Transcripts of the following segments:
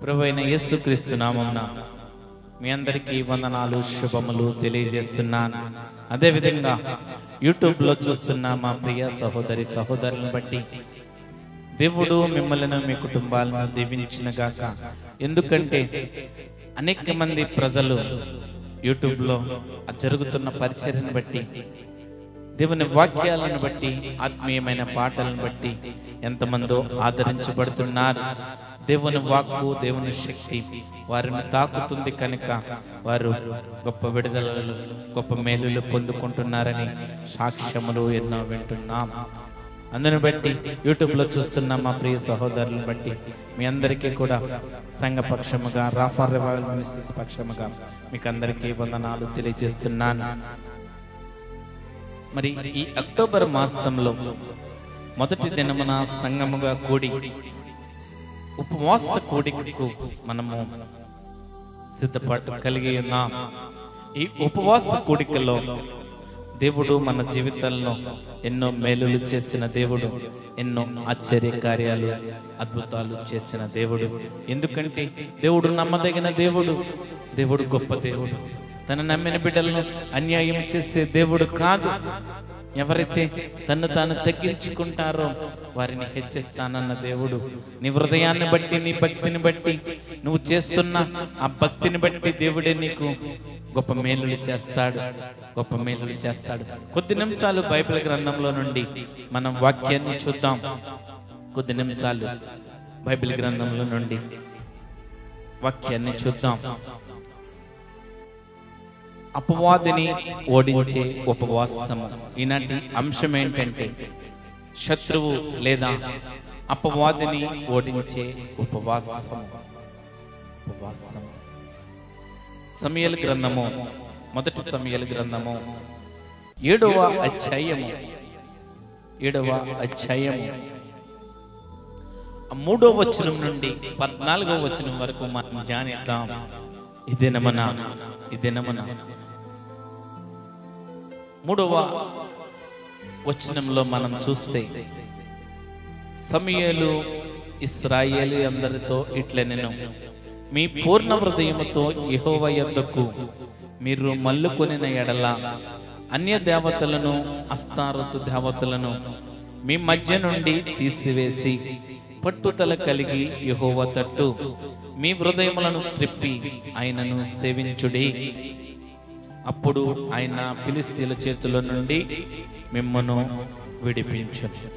ప్రభువైన యేసుక్రీస్తు నామమున మీ అందరికీ వందనాలు శుభములు తెలియజేస్తున్నాను. అదేవిధంగా యూట్యూబ్లో చూస్తున్న మా ప్రియ సహోదరి సహోదరులను బట్టి దేవుడు మిమ్మల్ని మీ కుటుంబాలను దీవించునుగాక. ఎందుకంటే అనేక మంది ప్రజలు యూట్యూబ్లో జరుగుతున్న పరిచర్యను బట్టి, దేవుని వాక్యాలను బట్టి, ఆత్మీయమైన పాటలను బట్టి ఎంతమందో ఆదరించబడుతున్నారు. దేవుని వాక్కు, దేవుని శక్తి వారిని తాకుతుంది కనుక వారు గొప్ప విడుదలలు, గొప్ప మేలులు పొందుకుంటున్నారని సాక్ష్యములు ఎన్నో వింటున్నాం. అందుని బట్టి యూట్యూబ్లో చూస్తున్న మా ప్రియ సహోదరులను బట్టి మీ అందరికీ కూడా సంఘపక్షముగా, రాఫా రివైవల్ మినిస్ట్రీస్ పక్షముగా మీకు అందరికీ వందనాలు తెలియజేస్తున్నాను. మరి ఈ అక్టోబర్ మాసంలో మొదటి దినమున సంఘముగా కూడి ఉపవాస కూడికకు మనము సిద్ధపాటు కలిగి ఉన్నాం. ఈ ఉపవాస కూడికలో దేవుడు మన జీవితంలో ఎన్నో మేలులు చేసిన దేవుడు, ఎన్నో ఆశ్చర్య కార్యాలు, అద్భుతాలు చేసిన దేవుడు. ఎందుకంటే దేవుడు నమ్మదగిన దేవుడు, దేవుడు గొప్ప దేవుడు. తన నమ్మిన బిడ్డలను అన్యాయం చేసే దేవుడు కాదు. ఎవరైతే తను తాను తగ్గించుకుంటారో వారిని హెచ్చిస్తానన్న దేవుడు. నీ హృదయాన్ని బట్టి, నీ భక్తిని బట్టి, నువ్వు చేస్తున్న ఆ భక్తిని బట్టి దేవుడే నీకు గొప్ప మేలులు చేస్తాడు, గొప్ప మేలులు చేస్తాడు. కొద్ది నిమిషాలు బైబిల్ గ్రంథంలో నుండి మనం వాక్యాన్ని చూద్దాం. కొద్ది నిమిషాలు బైబిల్ గ్రంథంలో నుండి వాక్యాన్ని చూద్దాం. అపవాదిని ఓడించే ఉపవాసము. ఈనాటి అంశం ఏంటంటే శత్రువు లేదా అపవాదిని ఓడించే ఉపవాసము. ఉపవాసము. సమూయేలు గ్రంథము, మొదటి సమూయేలు గ్రంథము 7వ అధ్యాయము 3వ వచనం నుండి 14వ వచనం వరకు మనం ధ్యానిద్దాం. ఈ దినమున 3వ వచనంలో మనం చూస్తే సమూయేలు ఇశ్రాయేలు అందరితో ఇట్లనెను, మీ పూర్ణ హృదయముతో యెహోవా యొద్దకు మీరు మల్లుకొనిన ఎడల అన్య దేవతలను, అస్తారోతు దేవతలను మీ మధ్య నుండి తీసివేసి పట్టుదల కలిగి యెహోవా తట్టు మీ హృదయములను త్రిప్పి ఆయనను సేవించుడి. అప్పుడు ఆయన ఫిలిష్తీయుల చేతుల నుండి మిమ్మను విడిపించును.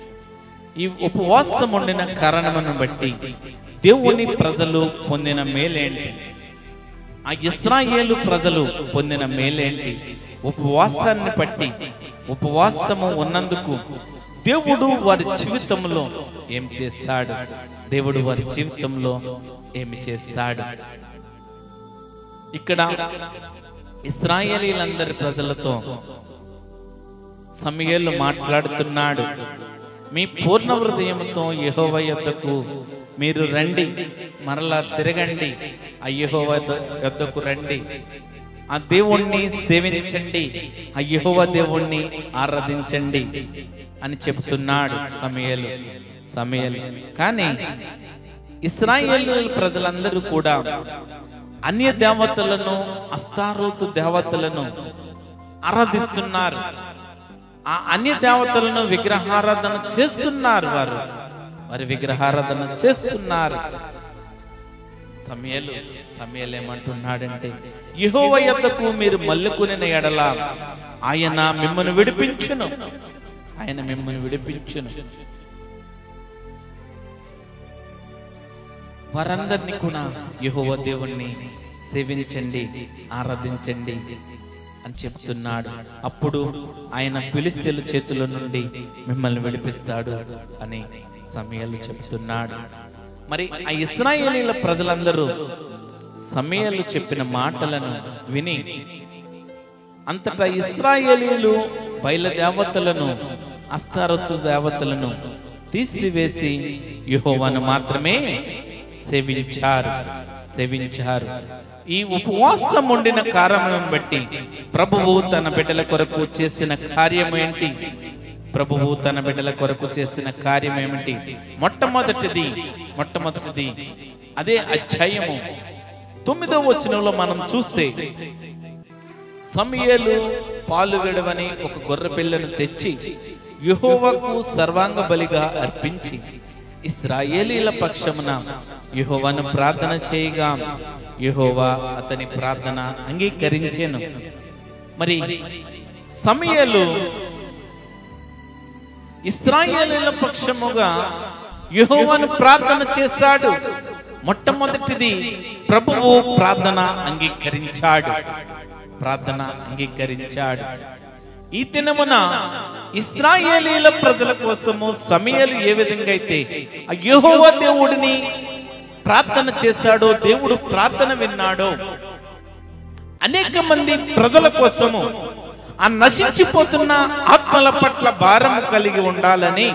ఈ ఉపవాసం ఉండిన కారణమును బట్టి దేవుని ప్రజలు పొందిన మేలేంటి? ఆ ఇశ్రాయేలు ప్రజలు పొందిన మేలేంటి? ఉపవాసాన్ని బట్టి, ఉపవాసము ఉన్నందుకు దేవుడు వారి జీవితంలో ఏం చేశాడు? దేవుడు వారి జీవితంలో ఏమి చేశాడు? ఇక్కడ ఇశ్రాయేలీలందరి ప్రజలతో సమూయేలు మాట్లాడుతున్నాడు. మీ పూర్ణ హృదయంతో యెహోవా యొద్దకు మీరు రండి, మరలా తిరగండి, ఆ యెహోవా యొద్దకు రండి, ఆ దేవుణ్ణి సేవించండి, ఆ యెహోవా దేవుణ్ణి ఆరాధించండి అని చెబుతున్నాడు సమూయేలు. కానీ ఇశ్రాయేలు ప్రజలందరూ కూడా అన్య దేవతలను, అస్తారోతు దేవతలను ఆరాధిస్తున్నారు. ఆ అన్య దేవతలను విగ్రహారాధన చేస్తున్నారు. వారి విగ్రహారాధన చేస్తున్నారు. సమూయేలు ఏమంటున్నాడంటే, యెహోవా యొద్దకు మీరు మల్లుకొనిన ఎడల ఆయన మిమ్మల్ని విడిపించును, ఆయన మిమ్మల్ని విడిపించును. వారందరినీ కూడా యెహోవా దేవుణ్ణి సేవించండి, ఆరాధించండి అని చెప్తున్నాడు. అప్పుడు ఆయన ఫిలిష్తీయుల చేతుల నుండి మిమ్మల్ని విడిపిస్తాడు అని సమూయేలు చెప్తున్నాడు. మరి ఆ ఇశ్రాయేలీల ప్రజలందరూ సమూయేలు చెప్పిన మాటలను విని అంతటా ఇశ్రాయేలీలు బయలుదేవతలను, అస్తారతు దేవతలను తీసివేసి యెహోవాను మాత్రమే సేవించారు. ఈ ఉపవాసం ఉండిన కారణం బట్టి ప్రభువు తన బిడ్డల కొరకు చేసిన కార్యం ఏంటి? ప్రభువు తన బిడ్డల కొరకు చేసిన కార్యం ఏమిటి? మొట్టమొదటిది అదే అధ్యాయము 9వ వచనంలో మనం చూస్తే, సమూయేలు పాలు విడవని ఒక గొర్రె పిల్లను తెచ్చి యెహోవాకు సర్వాంగ బలిగా అర్పించి ఇశ్రాయేలీల పక్షమున యెహోవాను ప్రార్థన చేయగా యెహోవా అతని ప్రార్థన అంగీకరించెను. మరి సమూయేలు ఇశ్రాయేలీల పక్షముగా యెహోవాను ప్రార్థన చేశాడు. మొట్టమొదటిది ప్రభువు ప్రార్థన అంగీకరించాడు. ఈ దినమున ఇశ్రాయేలీల ప్రజల కోసము సమూయేలు ఏ విధంగా అయితే ఆ యెహోవా దేవుడిని ప్రార్థన చేశాడో, దేవుడు ప్రార్థన విన్నాడో, అనేక మంది ప్రజల కోసము ఆ నశించిపోతున్న ఆత్మల పట్ల భారము కలిగి ఉండాలని,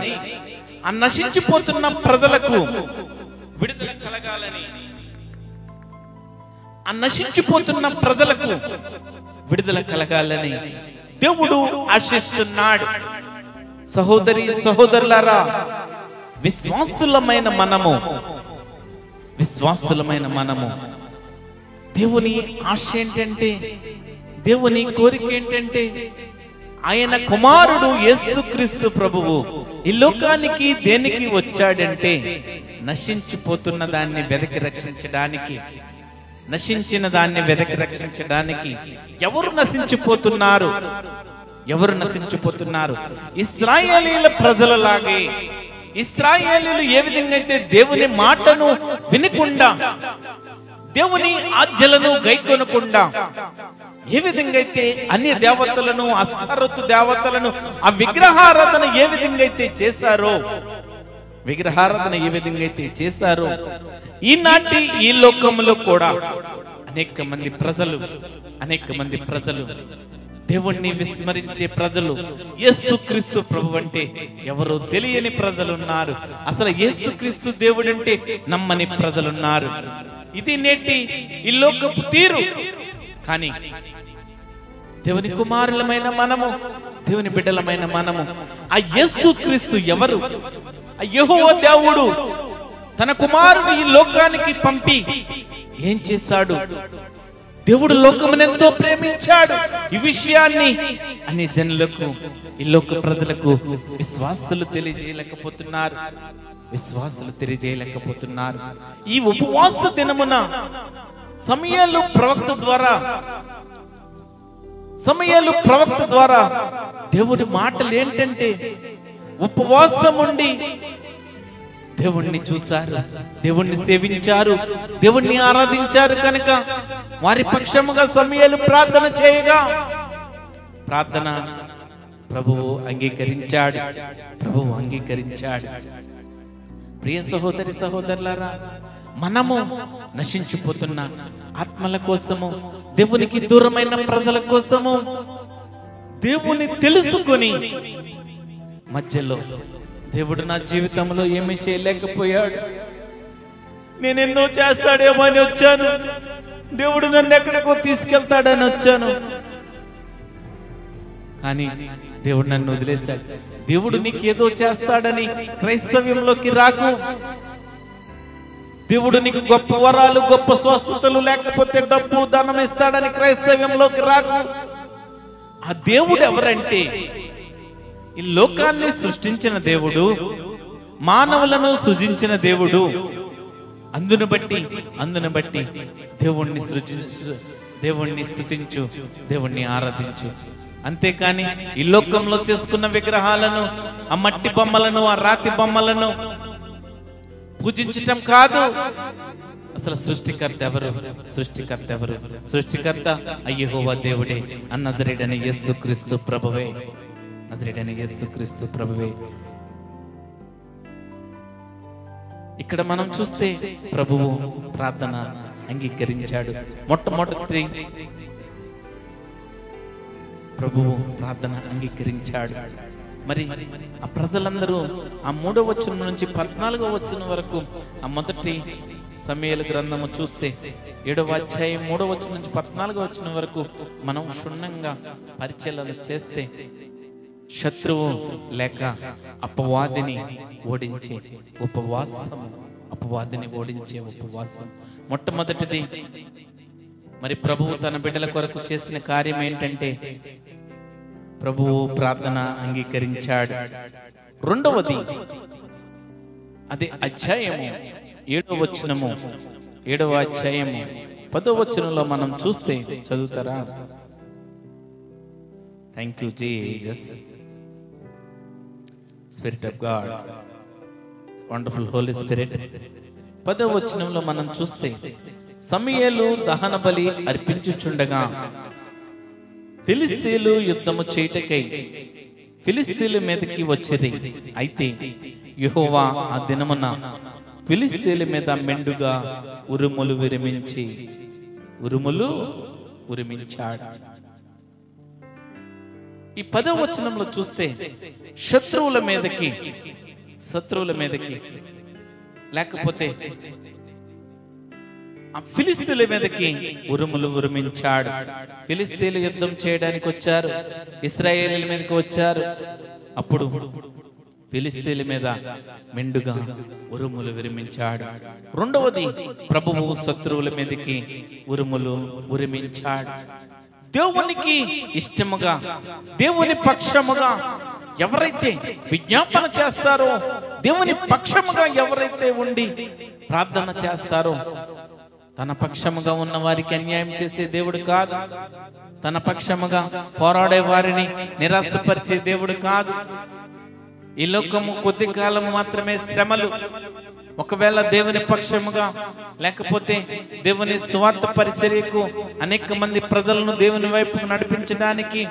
ఆ నశించిపోతున్న ప్రజలకు విడుదల కలగాలని, ఆ నశించిపోతున్న ప్రజలకు విడుదల కలగాలని దేవుడు ఆశిస్తున్నాడు. సహోదరి సహోదరులారా, విశ్వాసులమైన మనము దేవుని ఆశ ఏంటంటే, దేవుని కోరిక ఏంటంటే, ఆయన కుమారుడు యేసుక్రీస్తు ప్రభువు ఈ లోకానికి దేనికి వచ్చాడంటే, నశించిపోతున్న దాన్ని వెదకి రక్షించడానికి, నశించిన దాన్ని వెదకి రక్షించడానికి. ఎవరు నశించిపోతున్నారు? ఇశ్రాయేలీల ప్రజలలాగే, ఇశ్రాయేలీలు ఏ విధంగా అయితే దేవుని మాటను వినకుండా, దేవుని ఆజ్ఞలను గైకొనకుండా, ఏ విధంగా అయితే అన్య దేవతలను, అస్తారతు దేవతలను, ఆ విగ్రహారాధన ఏ విధంగా అయితే చేశారో, ఈనాటి ఈ లోకములో కూడా అనేక మంది ప్రజలు దేవుణ్ణి విస్మరించే ప్రజలు, యేసుక్రీస్తు ప్రభు అంటే ఎవరో తెలియని ప్రజలున్నారు. అసలు యేసుక్రీస్తు దేవుడంటే నమ్మని ప్రజలున్నారు. ఇది నేటి ఈ లోకపు తీరు. కానీ దేవుని కుమారులమైన మనము, దేవుని బిడ్డలమైన మనము, ఆ యేసుక్రీస్తు ఎవరు? ఆ యెహోవా దేవుడు తన కుమారుడు ఈ లోకానికి పంపి ఏం చేశాడు? దేవుడు లోకమునెంతో ప్రేమించాడు. ఈ విషయాన్ని అన్ని జనులకు, ఈ లోక ప్రజలకు విశ్వాసులు తెలియజేయలేకపోతున్నారు. ఈ ఉపవాస దినమున సమూయేలు ప్రవక్త ద్వారా దేవుడి మాటలు ఏంటంటే, ఉపవాసం ఉండి దేవుణ్ణి చూశారు, దేవుణ్ణి సేవించారు, దేవుణ్ణి ఆరాధించారు కనుక వారి పక్షముగా సమూయేలు ప్రార్థన చేయగా ప్రార్థన ప్రభువు అంగీకరించాడు. ప్రియ సహోదరి సహోదరులారా, మనము నశించిపోతున్న ఆత్మల కోసము, దేవునికి దూరమైన ప్రజల కోసము దేవుని తెలుసుకొని, మధ్యలో దేవుడు నా జీవితంలో ఏమీ చేయలేకపోయాడు, నేనెన్నో చేస్తాడేమో అని వచ్చాను, దేవుడు నన్ను ఎక్కడికో తీసుకెళ్తాడని వచ్చాను, కానీ దేవుడు నన్ను వదిలేశాడు. దేవుడు నీకేదో చేస్తాడని క్రైస్తవ్యంలోకి రాకు. దేవుడు నీకు గొప్ప వరాలు, గొప్ప స్వస్థతలు, లేకపోతే డబ్బు, ధనం ఇస్తాడని క్రైస్తవ్యంలోకి రాకు. ఆ దేవుడు ఎవరంటే, ఈ లోకాన్ని సృష్టించిన దేవుడు, మానవులను సృజించిన దేవుడు. అందును బట్టి దేవుణ్ణి స్తుతించు, దేవుణ్ణి ఆరాధించు. అంతేకాని ఈ లోకంలో చేసుకున్న విగ్రహాలను, ఆ మట్టి బొమ్మలను, ఆ రాతి బొమ్మలను పూజించటం కాదు. అసలు సృష్టికర్త ఎవరు? సృష్టికర్త యెహోవా దేవుడే, నజరేయుడైన యేసుక్రీస్తు ప్రభువే. ఇక్కడ మనం చూస్తే ప్రభువు ప్రార్థన అంగీకరించాడు. మొట్టమొదటి ప్రభువు ప్రార్థన అంగీకరించాడు. మరి ఆ ప్రజలందరూ ఆ 3వ వచనం నుంచి 14వ వచనం వరకు, ఆ మొదటి సమూయేలు గ్రంథము చూస్తే 7వ అధ్యాయం 3వ వచనం నుంచి 14వ వచనం వరకు మనం క్షుణ్ణంగా పరిచయలు చేస్తే, శత్రువు లేక అపవాదిని ఓడించే ఉపవాసం, అపవాదిని ఓడించే ఉపవాసం. మొట్టమొదటిది మరి ప్రభువు తన బిడ్డల కొరకు చేసిన కార్యం ఏంటంటే ప్రభువు ప్రార్థన అంగీకరించాడు. రెండవది అదే అధ్యాయము 7వ వచనము, 7వ అధ్యాయము 10వ వచనంలో మనం చూస్తే, చదువుతారా? Thank you Jesus, spirit of God, wonderful holy spirit. 10వ వచనంలో మనం చూస్తే, సమూయేలు దహన బలి అర్పించుచుండగా ఫిలిస్తీయులు యుద్ధము చేయుటకై ఫిలిస్తీయుల మీదకి వచ్చిరి. అయితే యెహోవా ఆ దినమున ఫిలిస్తీయుల మీద మెండుగా ఉరుములు ఉరిమించాడు. ఈ 10వ వచనంలో చూస్తే శత్రువుల మీదకి లేకపోతే ఆ ఫిలిస్తీయుల మీదకి ఉరిమించాడు. ఫిలిస్తీయులు యుద్ధం చేయడానికి వచ్చారు, ఇశ్రాయేలీయుల మీదకి వచ్చారు. అప్పుడు ఫిలిస్తీయుల మీద మెండుగా ఉరిమించాడు. రెండవది, ప్రభువు శత్రువుల మీదకి ఉరిమించాడు. దేవునికి ఇష్టముగా, దేవుని పక్షముగా ఎవరైతే విజ్ఞాపన చేస్తారో, దేవుని పక్షముగా ఎవరైతే ఉండి ప్రార్థన చేస్తారో, తన పక్షముగా ఉన్న వారికి అన్యాయం చేసే దేవుడు కాదు, తన పక్షముగా పోరాడే వారిని నిరాశపరిచే దేవుడు కాదు. ఈ లోకము కొద్ది కాలం మాత్రమే శ్రమలు. ఒకవేళ దేవుని పక్షముగా లేకపోతే దేవుని స్వార్థ పరిచర్యకు అనేక మంది ప్రజలను దేవుని వైపుకు నడిపించడానికి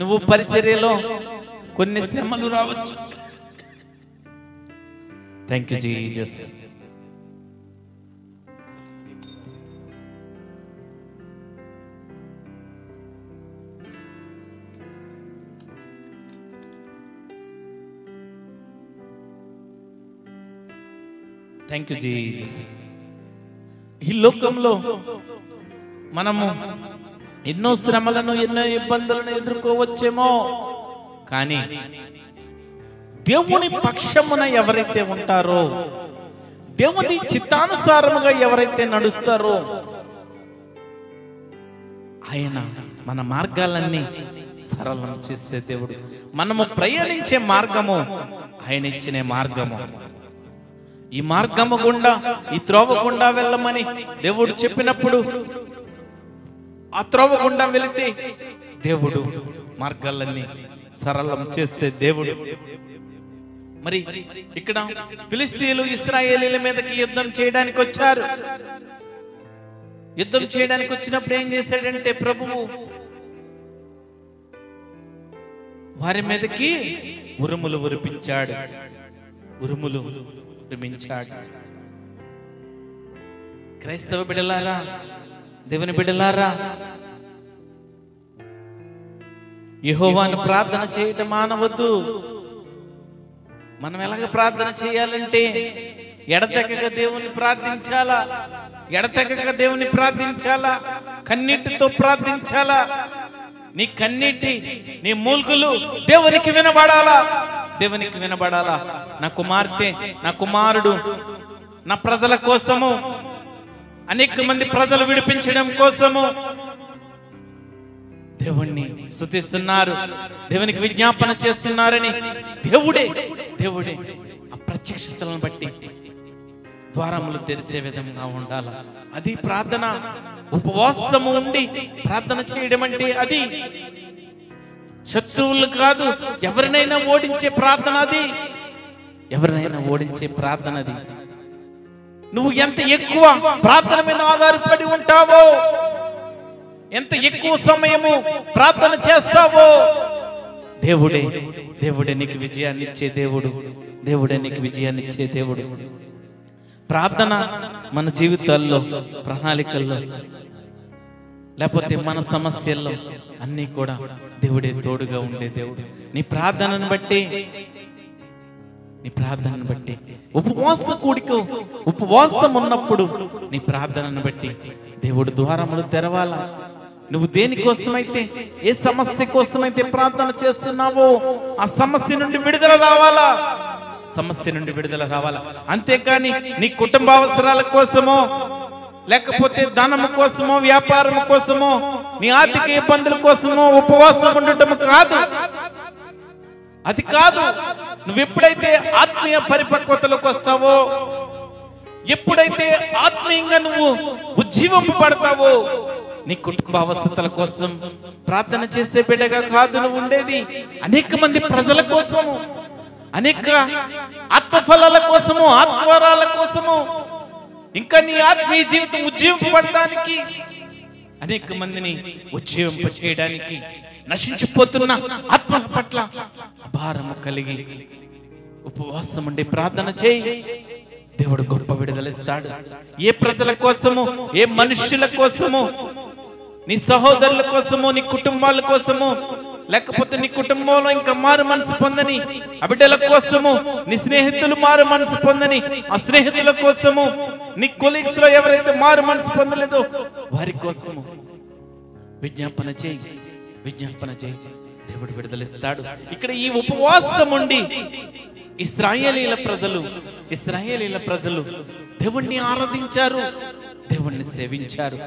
నువ్వు పరిచర్యలో కొన్ని శ్రమలు రావచ్చు. Thank you Jesus. Thank you Jesus. ఈ లోకంలో మనము ఎన్నో శ్రమలను, ఎన్నో ఇబ్బందులను ఎదుర్కోవచ్చేమో, కానీ దేవుని పక్షమున ఎవరైతే ఉంటారో, దేవుని చిత్తానుసారముగా ఎవరైతే నడుస్తారో, ఆయన మన మార్గాలన్నీ సరళం చేసే దేవుడు. మనము ప్రయాణించే మార్గము ఆయన ఇచ్చిన మార్గము. ఈ మార్గము గుండా, ఈ త్రోవ గుండా వెళ్ళమని దేవుడు చెప్పినప్పుడు ఆ త్రోవ గుండా వెళితే దేవుడు మార్గాలన్నీ సరళం చేసే దేవుడు. మరి ఇక్కడ ఫిలిస్తీయులు ఇశ్రాయేలీయుల మీదకి యుద్ధం చేయడానికి వచ్చారు. యుద్ధం చేయడానికి వచ్చినప్పుడు ఏం చేశాడంటే ప్రభువు వారి మీదకి ఉరుములు ఉరిపించాడు. క్రైస్తవ బిడ్డలారా, దేవుని బిడ్డలారా, యెహోవాను ప్రార్థన చేయటం మానవద్దు. మనం ఎలాగ ప్రార్థన చేయాలంటే ఎడతెగక దేవుని ప్రార్థించాలా, కన్నీటితో ప్రార్థించాలా. నీ కన్నీటి, నీ మూల్గులు దేవునికి వినబడాలా. నా కుమార్తె, నా కుమారుడు నా ప్రజల కోసము, అనేక మంది ప్రజలు విడిపించడం కోసము దేవుణ్ణి స్తుతిస్తున్నారు, దేవునికి విజ్ఞాపన చేస్తున్నారని దేవుడే ఆ ప్రత్యక్షతలను బట్టి ద్వారములు తెరిచే విధంగా ఉండాలి. అది ప్రార్థన. ఉపవాసము ఉండి ప్రార్థన చేయడం అంటే అది. శత్రువులు కాదు, ఎవరినైనా ఓడించే ప్రార్థన అది. నువ్వు ఎంత ఎక్కువ ప్రార్థన మీద ఆధారపడి ఉంటావో, ఎంత ఎక్కువ సమయము ప్రార్థన చేస్తావో, దేవుడే నీకు విజయాన్ని ఇచ్చే దేవుడు. ప్రార్థన మన జీవితాల్లో, ప్రణాళికల్లో లేకపోతే మన సమస్యల్లో అన్నీ కూడా దేవుడే తోడుగా ఉండే దేవుడు. నీ ప్రార్థనను బట్టి ఉపవాస కూడిక, ఉపవాసం ఉన్నప్పుడు నీ ప్రార్థనను బట్టి దేవుడు ద్వారములు తెరవాలా. నువ్వు దేనికోసమైతే, ఏ సమస్య కోసమైతే ప్రార్థన చేస్తున్నావో ఆ సమస్య నుండి విడుదల రావాలా, సమస్య నుండి విడుదల రావాలా. అంతేకాని నీ కుటుంబ అవసరాల కోసమో, లేకపోతే ధనము కోసమో, వ్యాపారం కోసమో, నీ ఆర్థిక ఇబ్బందుల కోసమో ఉపవాసం ఉండటం కాదు. అది కాదు. నువ్వు ఎప్పుడైతే ఆత్మీయ పరిపక్వతలోకి వస్తావో, ఎప్పుడైతే ఆత్మీయంగా నువ్వు ఉజ్జీవింపబడతావో, నీ కుటుంబ అవసరాల కోసం ప్రార్థన చేసే బిడ్డగా కాదు నువ్వు ఉండేది. అనేక మంది ప్రజల కోసము, అనేక ఆత్మఫలాల కోసము, ఆత్మవరాల కోసము, ఇంకా నీ ఆత్మీయ జీవితం ఉజ్జీవింపబడడానికి, అనేక మందిని ఉజ్జీవింప చేయడానికి, నశించిపోతున్న ఆత్మ పట్ల భారము కలిగి ఉపవాసం ఉండి ప్రార్థన చేయి. దేవుడు గొప్ప విడుదలిస్తాడు. ఏ ప్రజల కోసము, ఏ మనుష్యుల కోసము, నీ సహోదరుల కోసము, నీ కుటుంబాల కోసము, లేకపోతే నీ కుటుంబంలో ఇంకా మారు మనసు పొందని ఆ బిడ్డల కోసము, నీ స్నేహితులు మారు మనసు పొందని ఆ స్నేహితుల కోసము, నీ కొలీగ్స్ లో ఎవరైతే మారు మనసు పొందలేదో వారి కోసము విజ్ఞాపన చేయి. దేవుడు విడుదలిస్తాడు. ఇక్కడ ఈ ఉపవాసం ఉండి ఇశ్రాయేలీల ప్రజలు దేవుణ్ణి ఆరాధించారు, దేవుణ్ణి సేవించారు.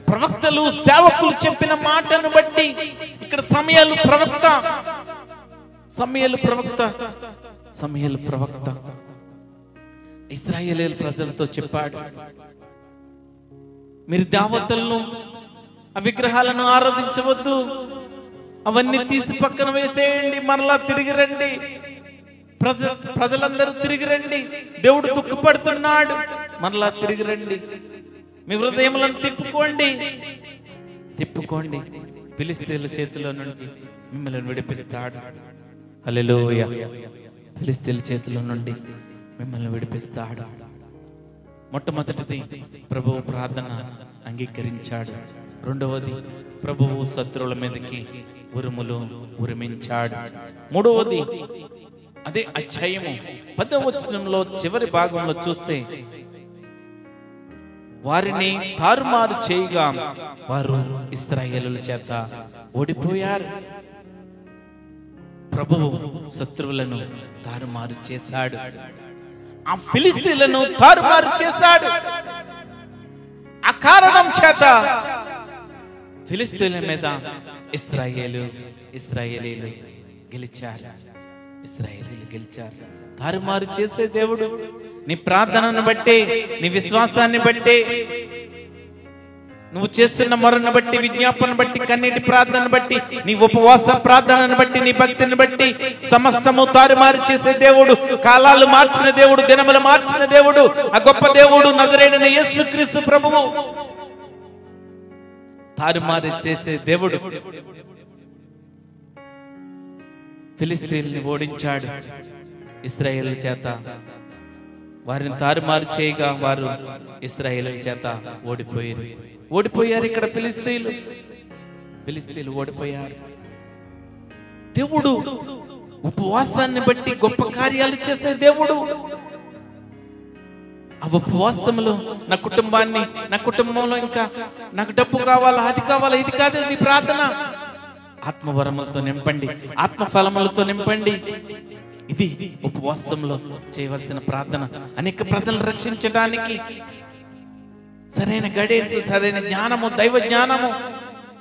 ప్రవక్తలు, సేవకులు చెప్పిన మాటను బట్టి ఇక్కడ సమయలు ప్రవక్త ఇశ్రాయేలీల ప్రజలతో చెప్పాడు, మీరు దేవతలను, ఆ విగ్రహాలను ఆరాధించవద్దు, అవన్నీ తీసి పక్కన వేసేయండి, మరలా తిరిగి రండి, ప్రజలందరూ తిరిగి రండి, దేవుడు దుఃఖపడుతున్నాడు, మరలా తిరిగి రండి, మీ హృదయములను తిప్పుకోండి, ఫిలిష్తీయుల చేతిలో నుండి మిమ్మల్ని విడిపిస్తాడు. హల్లెలూయా. ఫిలిష్తీయుల చేతిలో నుండి మిమ్మల్ని విడిపిస్తాడు. మొట్టమొదటిది ప్రభువు ప్రార్థన అంగీకరించాడు. రెండవది ప్రభువు శత్రువుల మీదకి ఉరుములు ఉరిమించాడు. మూడవది అదే అధ్యాయము 10వ వచనంలో చివరి భాగంలో చూస్తే, వారిని తారుమారు చేయగా వారు ఇశ్రాయేలుల చేత ఓడిపోయారు. ప్రభువు శత్రువులను తారుమారు చేశాడు, ఆ ఫిలిష్తీయులను తారుమారు చేశాడు. ఆ కారణం చేత ఫిలిష్తీయుల మీద ఇశ్రాయేలీలు గెలిచారు. తారుమారు చేసే దేవుడు నీ ప్రార్థనను బట్టి, నీ విశ్వాసాన్ని బట్టి, నువ్వు చేస్తున్న మొరను బట్టి, విజ్ఞాపన బట్టి, కన్నీటి ప్రార్థన బట్టి, నీ ఉపవాస ప్రార్థనను బట్టి, నీ భక్తిని బట్టి సమస్తము తారుమారు చేసే దేవుడు, కాలాలు మార్చిన దేవుడు, దినములు మార్చిన దేవుడు, ఆ గొప్ప దేవుడు నజరేయుడైన యేసుక్రీస్తు ప్రభువు తారుమారు చేసే దేవుడు. ఫిలిష్తీయుల్ని ఓడించాడు ఇశ్రాయేలు చేత. వారిని తారుమారు చేయగా వారు ఇశ్రాయేలు చేత ఓడిపోయారు. ఇక్కడ ఫిలిష్తీయులు ఓడిపోయారు. దేవుడు ఉపవాసాన్ని బట్టి గొప్ప కార్యాలు చేసే దేవుడు. ఆ ఉపవాసంలో నా కుటుంబంలో ఇంకా నాకు డబ్బు కావాలా, అది కావాలా, ఇది కాదు నీ ప్రార్థన. ఆత్మవరములతో నింపండి, ఆత్మఫలములతో నింపండి. ఇది ఉపవాసంలో చేయవలసిన ప్రార్థన. అనేక ప్రజలను రక్షించడానికి సరైన గైడెన్స్, సరైన జ్ఞానము, దైవ జ్ఞానము,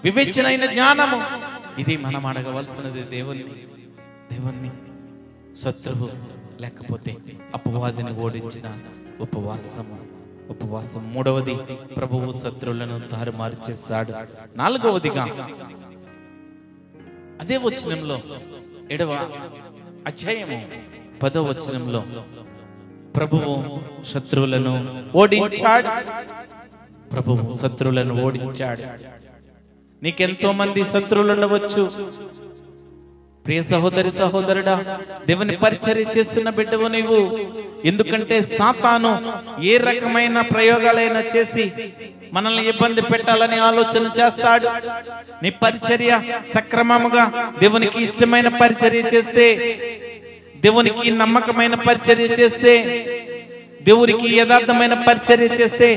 వివేచనైన జ్ఞానము, ఇది మనం అడగవలసినది దేవుణ్ణి. శత్రువు లేకపోతే అపవాదిని ఓడించిన ఉపవాసం. మూడవది ప్రభువు శత్రువులను తారుమారు చేశాడు. నాలుగవదిగా అదే వచనంలో 7వ అధ్యాయము 10వ వచనంలో ప్రభువు శత్రువులను ఓడించాడు. నీకెంతో మంది శత్రువులు ఉండవచ్చు. ప్రియ సహోదరుడా, దేవుని పరిచర్య చేస్తున్న బిడ్డవు నీవు ఎందుకంటే సాతాను ఏ రకమైన ప్రయోగాలైనా చేసి మనల్ని ఇబ్బంది పెట్టాలని ఆలోచన చేస్తాడు. నీ పరిచర్య సక్రమముగా దేవునికి ఇష్టమైన పరిచర్య చేస్తే, దేవునికి నమ్మకమైన పరిచర్య చేస్తే, దేవునికి యథార్థమైన పరిచర్య చేస్తే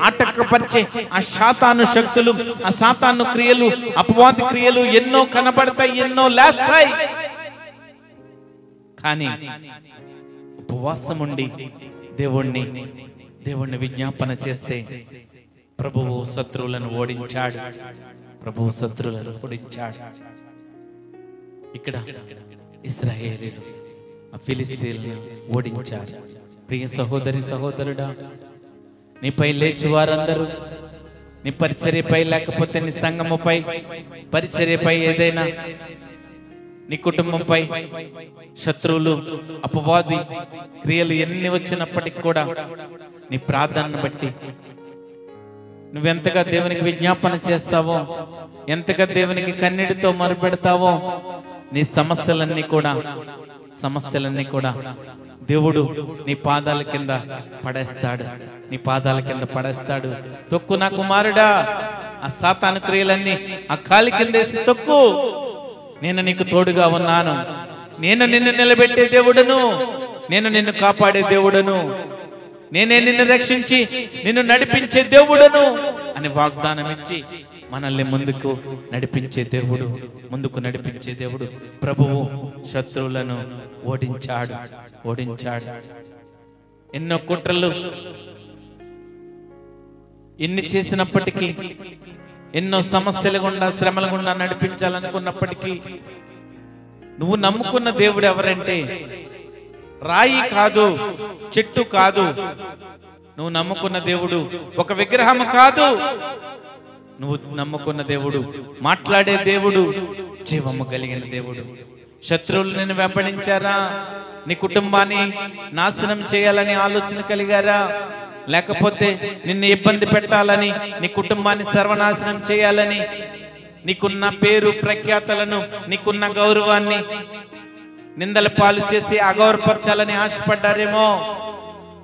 ఆటంకపరిచే ఆ సాతాను శక్తులు, ఆ సాతాను క్రియలు, అపవాది క్రియలు ఎన్నో కనబడతాయి, ఎన్నో లేస్తాయి. కానీ ఉపవాసం ఉండి దేవుణ్ణి విజ్ఞాపన చేస్తే ప్రభువు శత్రువులను ఓడించాడు. ప్రభువు శత్రువులను ఓడించాడు. ఇక్కడ ఇశ్రాయేలీయులు ఆ ఫిలిష్తీయులను ఓడించారు. ప్రియ సహోదరి సహోదరుడా, నీపై లేచి వారందరూ నీ పరిచర్యపై, లేకపోతే నీ సంఘముపై, పరిచర్యపై, ఏదైనా నీ కుటుంబంపై శత్రువులు, అపవాది క్రియలు ఎన్ని వచ్చినప్పటికి కూడా నీ ప్రార్థనను బట్టి నువ్వెంతగా దేవునికి విజ్ఞాపన చేస్తావో, ఎంతగా దేవునికి కన్నీటితో మొరపెడతావో, నీ సమస్యలన్నీ కూడా దేవుడు నీ పాదాల కింద పడేస్తాడు. నీ పాదాల కింద పడేస్తాడు. తొక్కు నా కుమారుడా, ఆ సాతాను క్రియలన్నీ ఆ కాలి కిందేసి తొక్కు. నేను నీకు తోడుగా ఉన్నాను. నేను నిన్ను నిలబెట్టే దేవుడును, నేను నిన్ను కాపాడే దేవుడును, నేనే నిన్ను రక్షించి నిన్ను నడిపించే దేవుడును అని వాగ్దానం ఇచ్చి మనల్ని ముందుకు నడిపించే దేవుడు ప్రభువు శత్రువులను ఓడించాడు. ఎన్నో కుట్రలు ఎన్ని చేసినప్పటికీ, ఎన్నో సమస్యల గుండా, శ్రమల గుండా నడిపించాలనుకున్నప్పటికీ నువ్వు నమ్ముకున్న దేవుడు ఎవరంటే రాయి కాదు, చెట్టు కాదు. నువ్వు నమ్ముకున్న దేవుడు ఒక విగ్రహం కాదు. నువ్వు నమ్ముకున్న దేవుడు మాట్లాడే దేవుడు, జీవము కలిగిన దేవుడు. శత్రువులు నిన్ను వెంబడించారా? నీ కుటుంబాన్ని నాశనం చేయాలని ఆలోచన కలిగారా? లేకపోతే నిన్ను ఇబ్బంది పెట్టాలని, నీ కుటుంబాన్ని సర్వనాశనం చేయాలని, నీకున్న పేరు ప్రఖ్యాతలను, నీకున్న గౌరవాన్ని నిందల పాలు చేసి అగౌరవపరచాలని ఆశపడ్డారేమో.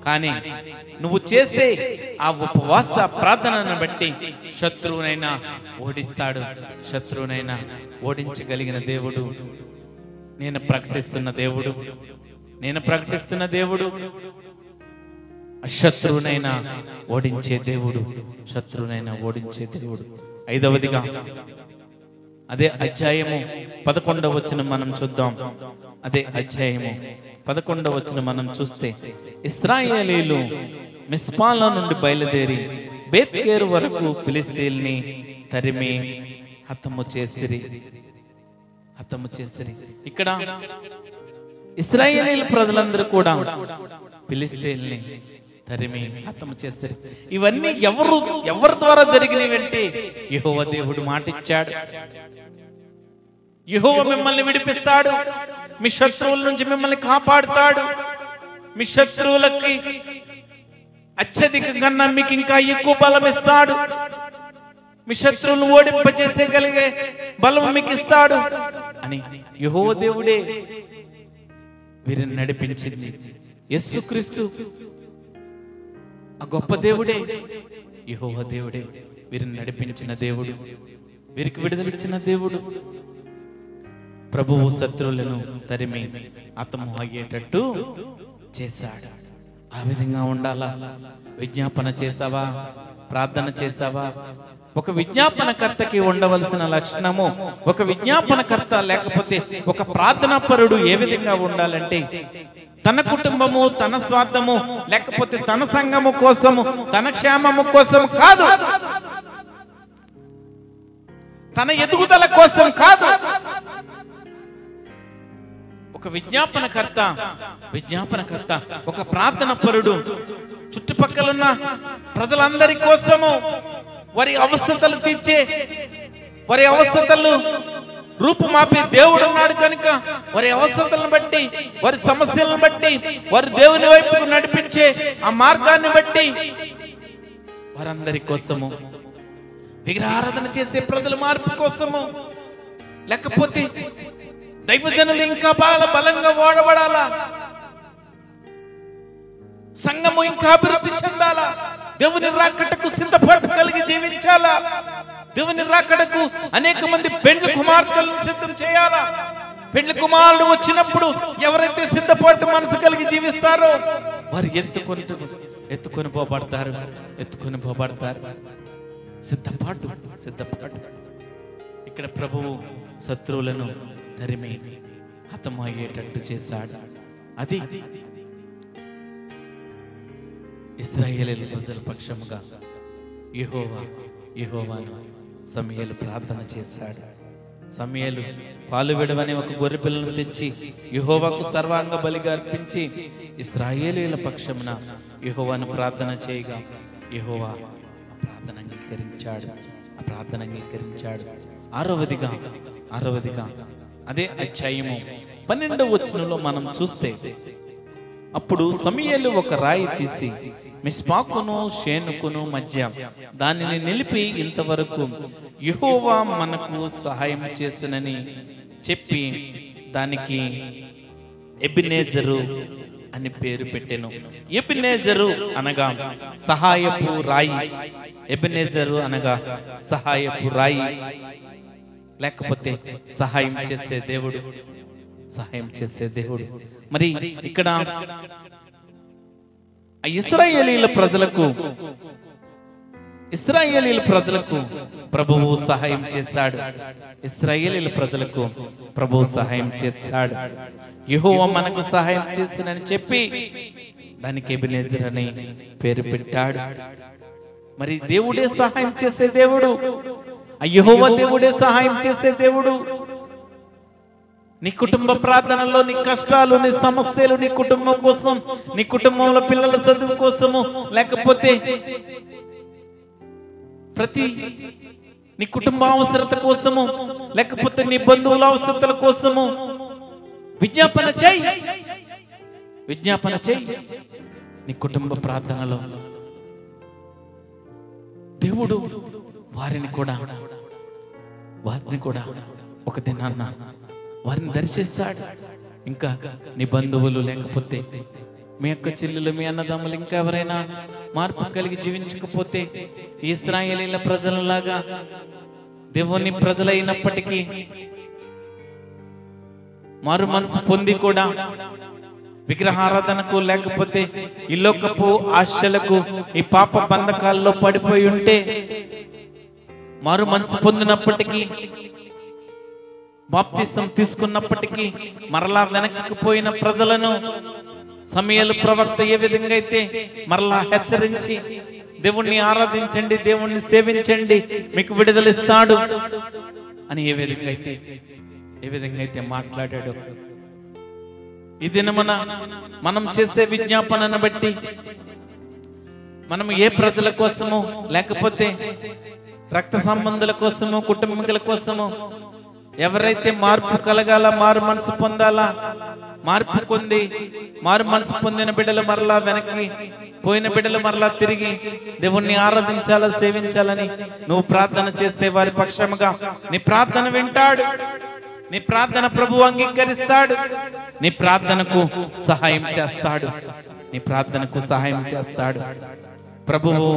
కానీ నువ్వు చేసే ఆ ఉపవాస ప్రార్థనను బట్టి శత్రువునైనా ఓడిస్తాడు. శత్రువునైనా ఓడించగలిగిన దేవుడు నేను ప్రకటిస్తున్న దేవుడు శత్రువునైనా ఓడించే దేవుడు. ఐదవదిగా అదే అధ్యాయము 11వ వచనం మనం చూద్దాం. అదే అధ్యాయము 11వ వచనం మనం చూస్తే, ఇశ్రాయేలీయులు మిస్పాలో నుండి బయలుదేరి బేత్కేరు వరకు ఫిలిష్తీయుల్ని తరిమి హతము చేసిరి. ఇక్కడ ఇశ్రాయేలీయుల ప్రజలందరూ కూడా ఫిలిష్తీయుల్ని తరిమి హతము చేస్తారు. ఇవన్నీ ఎవరి ద్వారా జరిగినవంటే యెహోవా దేవుడు మాటిచ్చాడు. యెహోవా మిమ్మల్ని విడిపిస్తాడు, మీ శత్రువుల నుంచి మిమ్మల్ని కాపాడుతాడు. మీ శత్రువులకి అత్యధికంగా మీకు ఇంకా ఎక్కువ బలం ఇస్తాడు. మీ శత్రువులను ఓడింపచేసేగలిగే బలం మీకు ఇస్తాడు అని యెహోవా దేవుడే వీరిని నడిపించింది. యేసుక్రీస్తు ఆ గొప్ప దేవుడే, యెహోవా దేవుడే వీరిని నడిపించిన దేవుడు, వీరికి విడుదలిచ్చిన దేవుడు. ప్రభువు శత్రువులను తరిమి హతము అయ్యేటట్టు చేశాడు. ఆ విధంగా ఉండాలా? విజ్ఞాపన చేసావా? ప్రార్థన చేసావా? ఒక విజ్ఞాపనకర్తకి ఉండవలసిన లక్షణము, ఒక విజ్ఞాపనకర్త లేకపోతే ఒక ప్రార్థనాపరుడు ఏ విధంగా ఉండాలంటే, తన కుటుంబము, తన స్వార్థము, లేకపోతే తన సంఘము కోసము, తన క్షేమము కోసం కాదు, తన ఎదుగుదల కోసం కాదు. ఒక విజ్ఞాపనకర్త, ఒక ప్రార్థన పరుడు చుట్టుపక్కలున్న ప్రజలందరి కోసము, వారి అవసరతలు తీర్చే, వారి అవసరతలు రూపుమాపే దేవుడు ఉన్నాడు కనుక వారి అవసరతలను బట్టి, వారి సమస్యలను బట్టి, వారి దేవుని వైపుకు నడిపించే ఆ మార్గాన్ని బట్టి వారందరి కోసము, విగ్రహారాధన చేసే ప్రజల మార్పు కోసము, లేకపోతే దైవజనులు ఇంకా బలంగా వాడబడాలా, సంఘము ఇంకా అభివృద్ధి చెందాలా, దేవుని రాకడకు సిద్ధపాటు కలిగి జీవించాలా, దేవుని రాకడకు అనేక మంది పెండ్లి కుమార్తెలను సిద్ధం చేయాలా. పెండ్లి కుమారుడు వచ్చినప్పుడు ఎవరైతే సిద్ధపాటు మనసు కలిగి జీవిస్తారో వారు ఎత్తుకొని పోబడతారు. సిద్ధపాటు. ఇక్కడ ప్రభువు శత్రువులను తరిమి హతమయ్యేటట్టు చేశాడు. అది ఇశ్రాయేలు ప్రజల పక్షముగా యెహోవాను సమూయేలు ప్రార్థన చేశాడు. సమూయేలు పాలు విడవని ఒక గొర్రె పిల్లను తెచ్చి యెహోవాకు సర్వాంగ బలిగా అర్పించి ఇశ్రాయేలీయుల పక్షమున యెహోవాను ప్రార్థన చేయగా యెహోవా ఆ ప్రార్థన అంగీకరించాడు. ఆరవదిగా అదే అధ్యాయము 12వ వచనంలో మనం చూస్తే, అప్పుడు సమూయేలు ఒక రాయి తీసి మిస్పాకును షేనుకును మధ్య దానిని నిలిపి ఇంతవరకు యెహోవా మనకు సహాయం చేసినని చెప్పి దానికి ఎబెనెజరు అని పేరు పెట్టెను. ఎబెనెజరు అనగా సహాయపు రాయి. ఎబెనెజరు అనగా సహాయపు రాయి, లేకపోతే సహాయం చేసే దేవుడు. మరి ఇక్కడ ఇశ్రాయేలీయుల ప్రజలకు ప్రభువు సహాయం చేశాడు. యెహోవా మనకు సహాయం చేసినని చెప్పి దానికి ఎబెనెజర్ అని పేరు పెట్టాడు. మరి దేవుడే సహాయం చేసే దేవుడు, యెహోవా దేవుడే సహాయం చేసే దేవుడు. నీ కుటుంబ ప్రార్థనలో నీ కష్టాలు, నీ సమస్యలు, నీ కుటుంబం కోసం, నీ కుటుంబంలో పిల్లల చదువు కోసము, లేకపోతే నీ కుటుంబ అవసరత కోసము, లేకపోతే నీ బంధువుల అవసరతల కోసము విజ్ఞాపన చేయి. నీ కుటుంబ ప్రార్థనలో దేవుడు వారిని కూడా ఒక దినాన్న వారిని దర్శిస్తాడు. ఇంకా నీ బంధువులు, లేకపోతే మీ అక్క చెల్లెలు, మీ అన్నదమ్ములు ఇంకా ఎవరైనా మార్పు కలిగి జీవించకపోతే ఇశ్రాయేలీయుల ప్రజలలాగా దేవుని ప్రజలైనప్పటికీ మారు మనసు పొంది కూడా విగ్రహారాధనకు, లేకపోతే ఈ లోకపు ఆశలకు, ఈ పాప బంధకాల్లో పడిపోయి ఉంటే మారు మనసు పొందినప్పటికీ, బాప్తిసం తీసుకున్నప్పటికీ మరలా వెనక్కి పోయిన ప్రజలను సమూయేలు ప్రవక్త ఏ విధంగా అయితే మరలా హెచ్చరించి దేవుణ్ణి ఆరాధించండి, దేవుణ్ణి సేవించండి, మీకు విడుదలిస్తాడు అని ఏ విధంగా అయితే మాట్లాడాడు. ఈ దినమున మనం చేసే విజ్ఞాపనను బట్టి మనం ఏ ప్రజల కోసము, లేకపోతే రక్త సంబంధుల కోసము, కుటుంబీకుల కోసము, ఎవరైతే మార్పు కలగాల, మారు మనసు పొందాలా, మారు మనసు పొందిన బిడ్డలు మరలా వెనక్కి పోయిన బిడ్డలు మరలా తిరిగి దేవుణ్ణి ఆరాధించాలా, సేవించాలని నువ్వు ప్రార్థన చేస్తే వారి పక్షముగా నీ ప్రార్థన వింటాడు. నీ ప్రార్థన ప్రభువు అంగీకరిస్తాడు. నీ ప్రార్థనకు సహాయం చేస్తాడు. ప్రభువు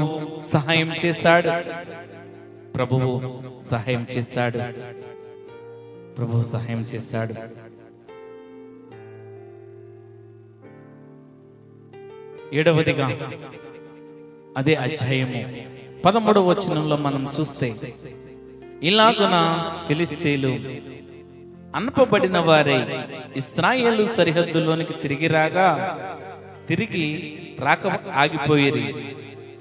సహాయం చేశాడు. ప్రభువు సహాయం చేశాడు. ఏడవదిగా అదే అధ్యాయము 13వ వచనంలో మనం చూస్తే, ఇలాగున ఫిలిష్తీయులు అనపబడిన వారై ఇశ్రాయేలు సరిహద్దులోనికి తిరిగి రాక ఆగిపోయేరి.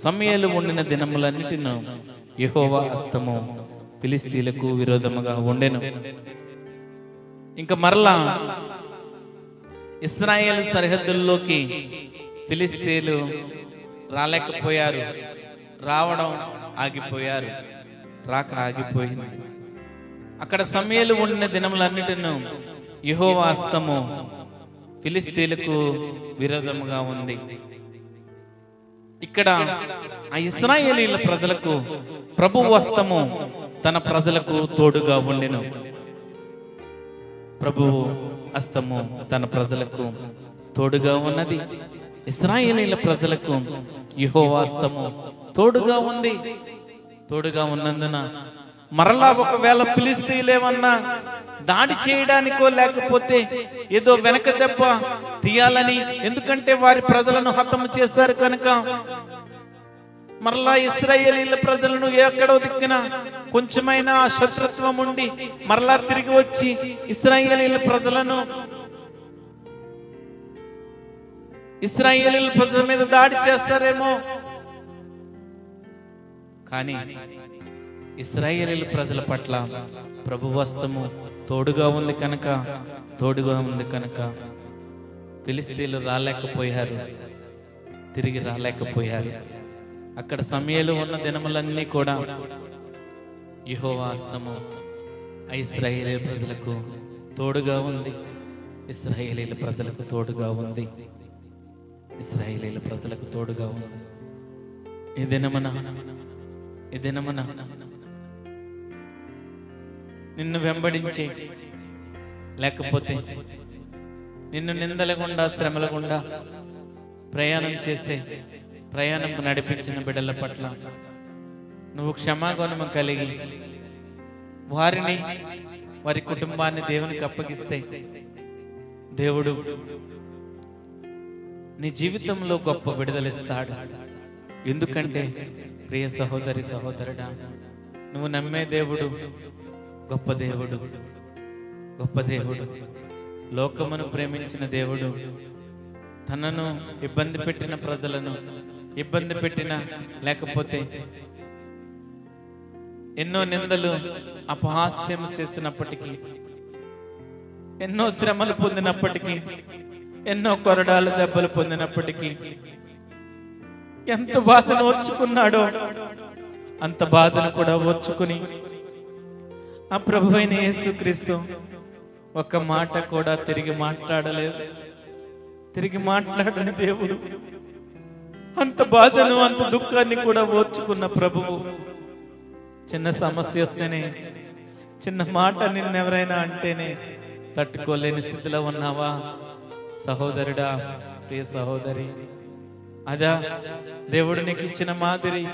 సమూయేలు ఉండిన దినములన్నిటిను యెహోవా హస్తము ఫిలిష్తీయులకు విరోధముగా ఉండెను. ఇంకా మరలా ఇశ్రాయేలు సరిహద్దుల్లోకి ఫిలిష్తీయులు రాలేకపోయారు, రాక ఆగిపోయింది. అక్కడ సమూయేలు ఉండిన దినములన్నిటిను యెహోవా హస్తము ఫిలిష్తీయులకు విరోధముగా ఉంది. ఇక్కడ ఆ ఇశ్రాయేలీయుల ప్రజలకు ప్రభువు హస్తము తన ప్రజలకు తోడుగా ఉండెను. ప్రభువు హస్తము తన ప్రజలకు తోడుగా ఉన్నది. ఇశ్రాయేలీల ప్రజలకు యెహోవా హస్తము తోడుగా ఉంది. తోడుగా ఉన్నందున మరలా ఒకవేళ ఫిలిష్తీయులేమన్నా దాడి చేయడానికో లేకపోతే ఏదో వెనక దెబ్బ తీయాలని, ఎందుకంటే వారి ప్రజలను హతము చేశారు కనుక మరలా ఇశ్రాయేలీల ప్రజలను ఎక్కడో దిక్కున కొంచెమైనా శత్రుత్వం ఉండి మరలా తిరిగి వచ్చి ఇశ్రాయేలీల ప్రజల మీద దాడి చేస్తారేమో. కానీ ఇశ్రాయేలీల ప్రజల పట్ల ప్రభు హస్తము తోడుగా ఉంది కనుక ఫిలిష్తీయులు రాలేకపోయారు, తిరిగి రాలేకపోయారు. అక్కడ సమూయేలు ఉన్న దినములన్నీ కూడా యెహోవా హస్తము ఇశ్రాయేలీల ప్రజలకు తోడుగా ఉంది. ఇశ్రాయేలీల ప్రజలకు తోడుగా ఉంది. ఇశ్రాయేలీల ప్రజలకు తోడుగా ఉంది. ఈ దినమున నిన్ను వెంబడించే, లేకపోతే నిన్ను నిందల గుండా శ్రమల గుండా ప్రయాణం నడిపించిన బిడ్డల పట్ల నువ్వు క్షమాగుణము కలిగి వారి కుటుంబాన్ని దేవునికి అప్పగిస్తే దేవుడు నీ జీవితంలో గొప్ప విడుదలిస్తాడు. ఎందుకంటే ప్రియ సహోదరి సహోదరుడా, నువ్వు నమ్మే దేవుడు గొప్ప దేవుడు. లోకమును ప్రేమించిన దేవుడు, తనను ఇబ్బంది పెట్టిన ప్రజలను ఇబ్బంది పెట్టిన, లేకపోతే ఎన్నో నిందలు అపహాస్యం చేసినప్పటికీ, ఎన్నో శ్రమలు పొందినప్పటికీ, ఎన్నో కొరడాలు దెబ్బలు పొందినప్పటికీ, ఎంత బాధను ఓర్చుకున్నాడో అంత బాధను కూడా ఓర్చుకుని ఆ ప్రభువైన యేసుక్రీస్తు ఒక్క మాట కూడా తిరిగి మాట్లాడని దేవుడు, అంత బాధను అంత దుఃఖాన్ని కూడా ఓర్చుకున్న ప్రభువు, చిన్న సమస్య వస్తేనే, చిన్న మాట నిన్నెవరైనా అంటేనే తట్టుకోలేని స్థితిలో ఉన్నావా సహోదరుడా, ప్రియ సహోదరి? అదా దేవుడు నీకు ఇచ్చిన మాదిరి.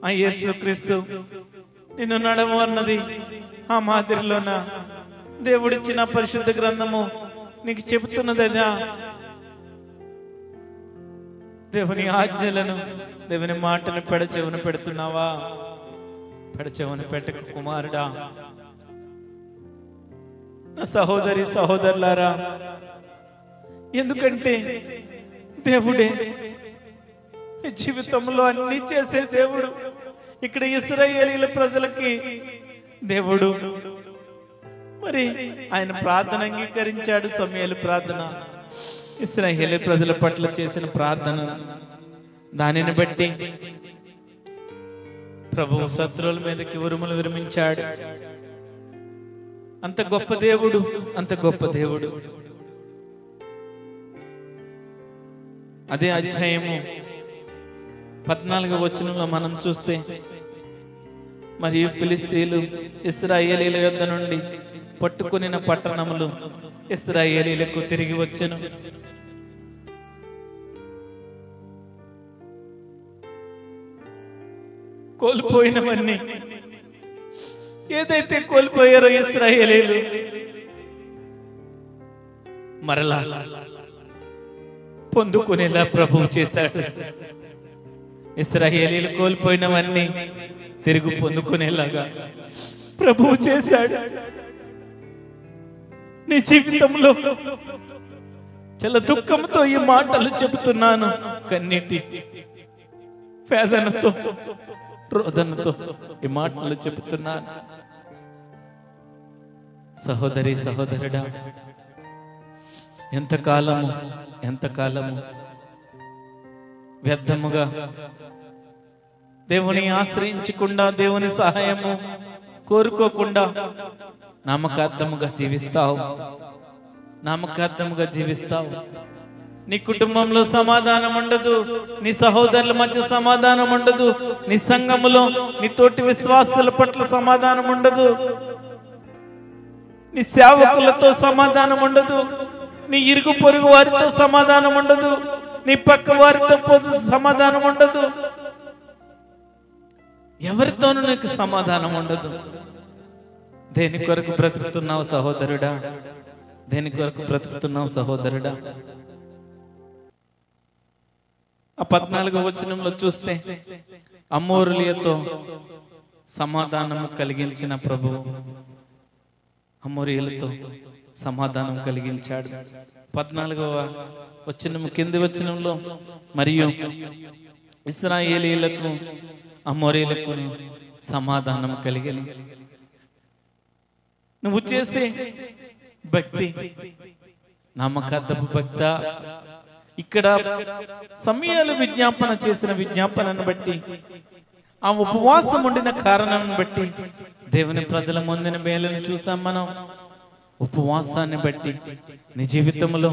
ఆ యేసుక్రీస్తు నిన్ను నడము అన్నది ఆ మాదిరిలోన దేవుడిచ్చిన పరిశుద్ధ గ్రంథము నీకు చెబుతున్నది. అదా దేవుని ఆజ్ఞలను, దేవుని మాటను పెడచెవున పెడుతున్నావా? పెడచెవున పెట్టకు కుమారుడా. నా సహోదరి సహోదరులారా, ఎందుకంటే దేవుడే జీవితంలో అన్ని చేసే దేవుడు. ఇక్కడ ఇశ్రాయేలీల ప్రజలకి దేవుడు మరి ఆయన ప్రార్థన అంగీకరించాడు. సమూయేలు ప్రార్థన, ఇశ్రాయేలు ప్రజల పట్ల చేసిన ప్రార్థన, దానిని బట్టి ప్రభువు శత్రువుల మీదకి ఉరుములు విరమించాడు. అంత గొప్ప దేవుడు, అంత గొప్ప దేవుడు. అదే అధ్యాయము 14వ వచనంలో మనం చూస్తే, మరియు ఫిలిష్తీయులు ఇశ్రాయేలీల యొద్ద నుండి పట్టుకొనిన పట్టణములు ఇశ్రాయేలీలకు తిరిగి వచ్చెను. కోల్పోయినవన్నీ, ఏదైతే కోల్పోయారో ఇశ్రాయేలీలు మరలా పొందుకునేలా ప్రభువు చేశాడు. ఇశ్రాయేలీలు కోల్పోయినవన్నీ తిరిగి పొందుకునేలాగా ప్రభువు చేశాడు. నీ జీవితంలో చాలా దుఃఖంతో ఈ మాటలు చెబుతున్నాను, కన్నీటి వేదనతో, రోదనతో ఈ మాటలు చెబుతున్నాను. సహోదరి సహోదరుడా, ఎంతకాలము వ్యర్థముగా దేవుని ఆశ్రయించకుండా, దేవుని సహాయము కోరుకోకుండా నామకార్థముగా జీవిస్తావు. నీ కుటుంబంలో సమాధానం ఉండదు, నీ సహోదరుల మధ్య సమాధానం ఉండదు, నీ సంఘములో నీ తోటి విశ్వాసుల పట్ల సమాధానం ఉండదు, నీ సేవకులతో సమాధానం ఉండదు, నీ ఇరుగు పొరుగు వారితో సమాధానం ఉండదు, నీ పక్క వారితో సమాధానం ఉండదు, ఎవరితోనూ నీకు సమాధానం ఉండదు. దేని కొరకు బ్రతుకుతున్నావు సహోదరుడా? దేని కొరకు బ్రతుకుతున్నావు సహోదరుడా? ఆ 14వ వచనంలో చూస్తే అమోరీయులతో సమాధానము కలిగించిన ప్రభువు అమోరీయులతో సమాధానం కలిగించాడు. 14వ వచనము కింది వచనంలో మరియు ఇశ్రాయేలీయులకు అమోరీయులకు సమాధానం కలిగిన. నువ్వు చేసే భక్తి నమ్మకద్దపు భక్త. ఇక్కడ సమయాలు విజ్ఞాపన చేసిన విజ్ఞాపనను బట్టి, ఆ ఉపవాసం ఉండిన కారణం బట్టి దేవుని ప్రజల ముందున మేలును చూసాం మనం. ఉపవాసాన్ని బట్టి నీ జీవితంలో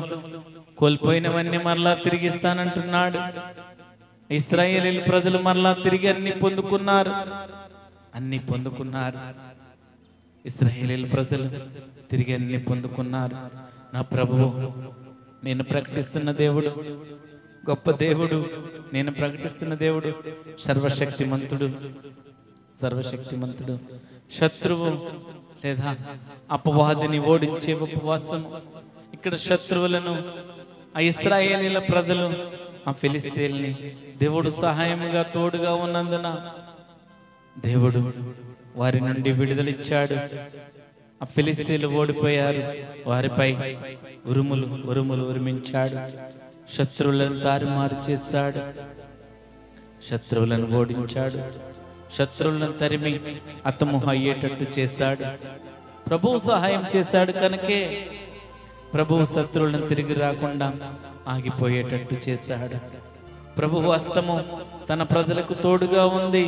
కోల్పోయినవన్నీ మరలా తిరిగిస్తానంటున్నాడు. ఇశ్రాయేలీయుల ప్రజలు మరలా తిరిగి అన్ని పొందుకున్నారు. ఇశ్రాయేలీయుల ప్రజలు తిరిగి అన్ని పొందుకున్నారు. నా ప్రభువు నేను ప్రకటిస్తున్న దేవుడు గొప్ప దేవుడు. నేను ప్రకటిస్తున్న దేవుడు సర్వశక్తిమంతుడు. శత్రువు లేదా అపవాదిని ఓడించే ఉపవాసము. ఇక్కడ శత్రువులను ఆ ఇశ్రాయేలీయుల ప్రజలు ఆ ఫిలిష్తీయుల్ని దేవుడు సహాయముగా తోడుగా ఉన్నందున దేవుడు వారి నుండి విడుదలిచ్చాడు. ఆ ఫిలిష్తీయులు ఓడిపోయారు. వారిపై ఉరుములు ఉరిమించాడు. శత్రువులను తారుమారు చేశాడు. శత్రువులను ఓడించాడు. శత్రువులను తరిమి అతము అయ్యేటట్టు చేశాడు. ప్రభువు సహాయం చేశాడు కనుకే ప్రభువు శత్రువులను తిరిగి రాకుండా ఆగిపోయేటట్టు చేశాడు. ప్రభువు హస్తము తన ప్రజలకు తోడుగా ఉంది.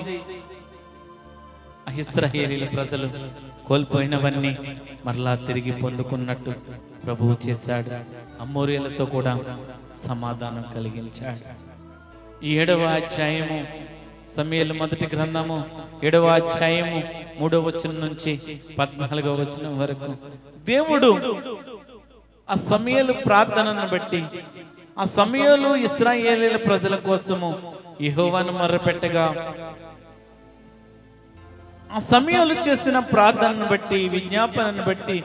ఇశ్రాయేలీయుల ప్రజలు కోల్పోయినవన్నీ మరలా తిరిగి పొందుకున్నట్టు ప్రభువు చేశాడు. అమోరీయులతో కూడా సమాధానం కలిగించాడు. ఈ 7వ అధ్యాయము సమూయేలు మొదటి గ్రంథము 7వ అధ్యాయము 3వ వచనం నుంచి 14వ వచనం వరకు దేవుడు ఆ సమూయేలు ప్రార్థనను బట్టి, ఆ సమూయేలు ఇశ్రాయేలీయుల ప్రజల కోసము యెహోవాను మొర్రపెట్టగా, ఆ సమూయేలు చేసిన ప్రార్థనను బట్టి, విజ్ఞాపనను బట్టి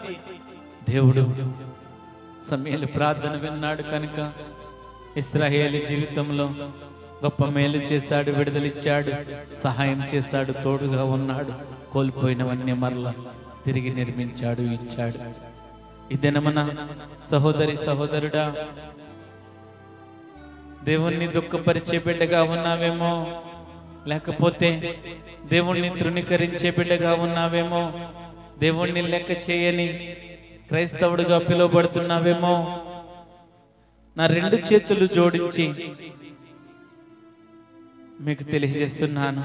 దేవుడు సమూయేలు ప్రార్థన విన్నాడు కనుక ఇశ్రాయేలీ జీవితంలో గొప్ప మేలు చేశాడు, విడుదలిచ్చాడు, సహాయం చేశాడు, తోడుగా ఉన్నాడు. కోల్పోయినవన్నీ మరలా తిరిగి నిర్మించాడు, ఇచ్చాడు. ఈ దినమున సహోదరి సహోదరుడా, దేవుణ్ణి దుఃఖపరిచే బిడ్డగా ఉన్నావేమో, లేకపోతే దేవుణ్ణి తృణీకరించే బిడ్డగా ఉన్నావేమో, దేవుణ్ణి లెక్క చేయని క్రైస్తవుడిగా పిలువబడుతున్నావేమో, నా 2 చేతులు జోడించి మీకు తెలియజేస్తున్నాను.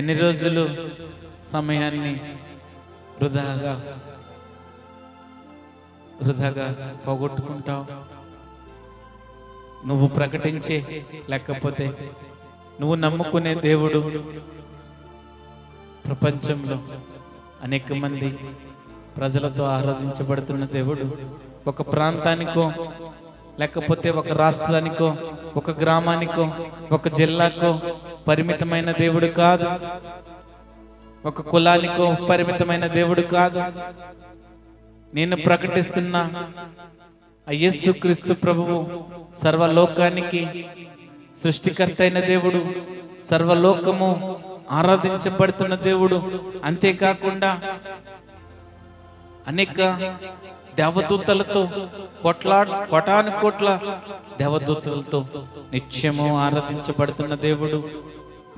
ఎన్ని రోజులు సమయాన్ని వృధాగా పోగొట్టుకుంటావు? నువ్వు ప్రకటించే, లేకపోతే నువ్వు నమ్ముకునే దేవుడు ప్రపంచంలో అనేక మంది ప్రజలతో ఆరాధించబడుతున్న దేవుడు ఒక ప్రాంతానికో, లేకపోతే ఒక రాష్ట్రానికో, ఒక గ్రామానికో, ఒక జిల్లాకో పరిమితమైన దేవుడు కాదు. ఒక కులానికో పరిమితమైన దేవుడు కాదు. నేను ప్రకటిస్తున్న యేసుక్రీస్తు ప్రభువు సర్వలోకానికి సృష్టికర్త అయిన దేవుడు, సర్వలోకము ఆరాధించబడుతున్న దేవుడు. అంతేకాకుండా అనేక దేవదూతలతో కోటాను కోట్ల దేవదూతలతో నిత్యము ఆరాధించబడుతున్న దేవుడు.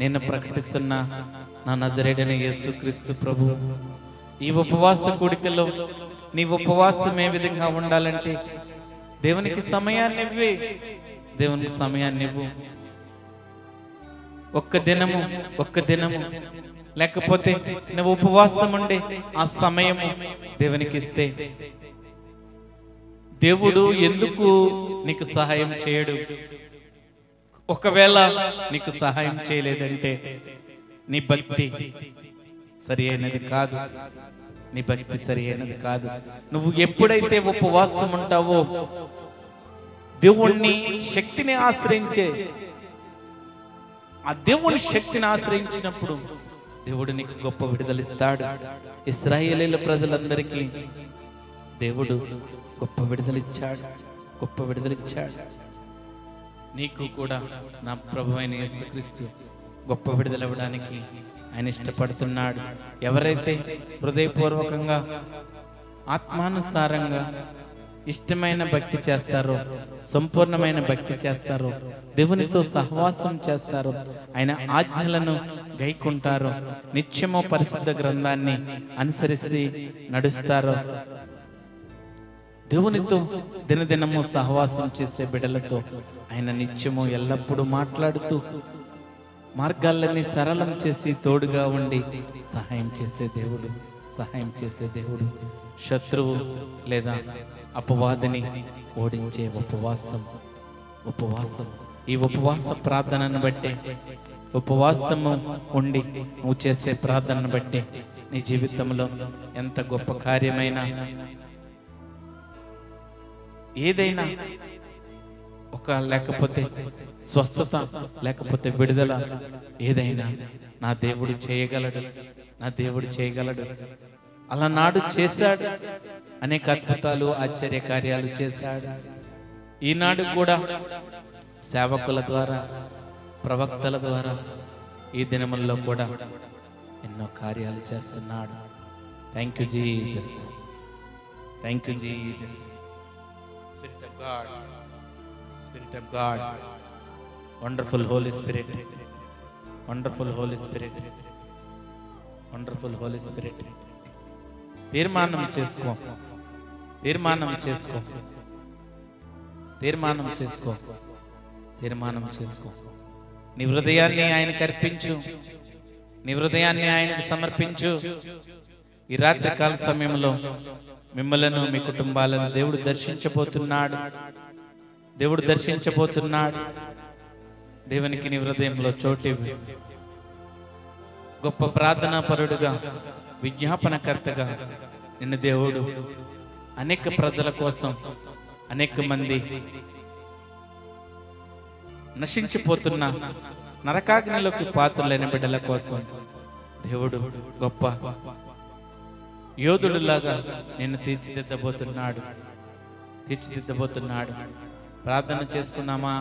నేను ప్రకటిస్తున్న నా నజరేయుడైన యేసుక్రీస్తు ప్రభు. ఈ ఉపవాస కూడికలో నీ ఉపవాసం ఏ విధంగా ఉండాలంటే, దేవునికి సమయాన్ని ఇవ్వి, దేవునికి సమయాన్ని ఇవ్వు. ఒక్క దినము లేకపోతే నువ్వు ఉపవాసం ఉండే ఆ సమయము దేవునికి ఇస్తే, దేవుడు ఎందుకు నీకు సహాయం చేయడు? ఒకవేళ నీకు సహాయం చేయలేదంటే నీ భక్తి సరి అయినది కాదు. నీ భక్తి సరి అయినది కాదు. నువ్వు ఎప్పుడైతే ఉపవాసం ఉంటావో దేవుణ్ణి శక్తిని ఆశ్రయించే ఆ దేవుని శక్తిని ఆశ్రయించినప్పుడు దేవుడు నీకు గొప్ప విడుదలిస్తాడు. ఇశ్రాయేలీయుల ప్రజలందరికీ దేవుడు గొప్ప విడుదలిచ్చాడు, గొప్ప విడుదలిచ్చాడు. నీకు కూడా నా ప్రభువైన యేసుక్రీస్తు గొప్ప విడుదలవ్వడానికి ఆయన ఇష్టపడుతున్నాడు. ఎవరైతే హృదయపూర్వకంగా ఆత్మానుసారంగా ఇష్టమైన భక్తి చేస్తారో, సంపూర్ణమైన భక్తి చేస్తారో, దేవునితో సహవాసం చేస్తారో, ఆయన ఆజ్ఞలను గైకుంటారో, నిత్యము పరిశుద్ధ గ్రంథాన్ని అనుసరిస్తే నడుస్తారో, దేవునితో దినదినము సహవాసం చేసే బిడ్డలతో ఆయన నిత్యము ఎల్లప్పుడూ మాట్లాడుతూ మార్గాలన్నీ సరళం చేసి తోడుగా ఉండి సహాయం చేసే దేవుడు, సహాయం చేసే దేవుడు. శత్రువు లేదా అపవాదిని ఓడించే ఉపవాసం, ఉపవాసం. ఈ ఉపవాస ప్రార్థనను బట్టి, ఉపవాసము ఉండి నువ్వు చేసే ప్రార్థనను బట్టి నీ జీవితంలో ఎంత గొప్ప కార్యమైనా, ఏదైనా లేకపోతే స్వస్థత, లేకపోతే విడుదల, ఏదైనా నా దేవుడు చేయగలడు, నా దేవుడు చేయగలడు. అలనాడు చేశాడు, అనేక అద్భుతాలు ఆశ్చర్య కార్యాలు చేశాడు. ఈనాడు కూడా సేవకుల ద్వారా, ప్రవక్తల ద్వారా ఈ దినముల్లో కూడా ఎన్నో కార్యాలు చేస్తున్నాడు. Thank you Jesus, thank you Jesus. Spirit of God, Spirit of God, wonderful Holy Spirit, wonderful Holy Spirit, wonderful Holy Spirit. తీర్మానం చేసుకో, తీర్మానం చేసుకో, తీర్మానం చేసుకో, తీర్మానం చేసుకో. నీ హృదయాన్ని ఆయనకు అర్పించు, నీ హృదయాన్ని ఆయనకు సమర్పించు. ఈ రాత్రి కాల సమయంలో మిమ్మలను, మీ కుటుంబాలను దేవుడు దర్శించబోతున్నాడు, దేవుడు దర్శించబోతున్నాడు. దేవునికి నీ హృదయంలో చోటివ్వు. గొప్ప ప్రార్థనా పరుడుగా, విజ్ఞాపనకర్తగా నిన్ను దేవుడు అనేక ప్రజల కోసం, అనేక మంది నశించిపోతున్న నరకాగ్నిలోకి పాత్రలైన బిడ్డల కోసం దేవుడు గొప్ప యోధుడులాగా నిన్ను తీర్చిదిద్దబోతున్నాడు, తీర్చిదిద్దబోతున్నాడు. ప్రార్థన చేసుకున్నామా?